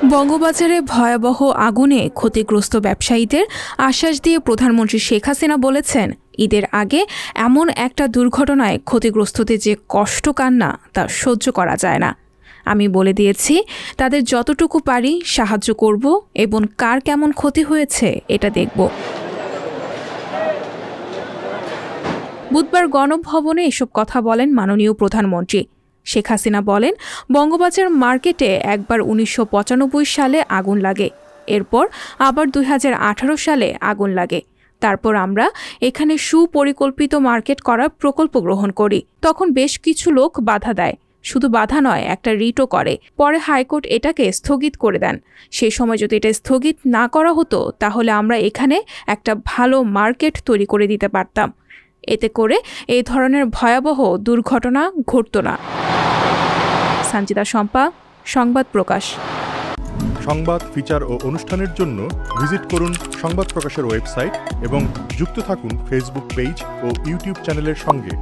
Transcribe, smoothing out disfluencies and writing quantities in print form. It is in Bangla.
বঙ্গবাজারে ভয়াবহ আগুনে ক্ষতিগ্রস্ত ব্যবসায়ীদের আশ্বাস দিয়ে প্রধানমন্ত্রী শেখ হাসিনা বলেছেন, ঈদের আগে এমন একটা দুর্ঘটনায় ক্ষতিগ্রস্তদের যে কষ্ট কান্না তা সহ্য করা যায় না। আমি বলে দিয়েছি তাদের যতটুকু পারি সাহায্য করব এবং কার কেমন ক্ষতি হয়েছে এটা দেখব। বুধবার গণভবনে এসব কথা বলেন মাননীয় প্রধানমন্ত্রী। শেখ হাসিনা বলেন, বঙ্গবাজার মার্কেটে একবার ১৯৯৫ সালে আগুন লাগে, এরপর আবার ২০১৮ সালে আগুন লাগে। তারপর আমরা এখানে সুপরিকল্পিত মার্কেট করার প্রকল্প গ্রহণ করি। তখন বেশ কিছু লোক বাধা দেয়, শুধু বাধা নয়, একটা রিটও করে। পরে হাইকোর্ট এটাকে স্থগিত করে দেন। সেই সময় যদি এটা স্থগিত না করা হতো তাহলে আমরা এখানে একটা ভালো মার্কেট তৈরি করে দিতে পারতাম। এতে করে এই ধরনের ভয়াবহ দুর্ঘটনা ঘটত না। সঞ্জিতা শম্পা, সংবাদ প্রকাশ। সংবাদ, ফিচার ও অনুষ্ঠানের জন্য ভিজিট করুন সংবাদ প্রকাশের ওয়েবসাইট এবং যুক্ত থাকুন ফেসবুক পেজ ও ইউটিউব চ্যানেলের সঙ্গে।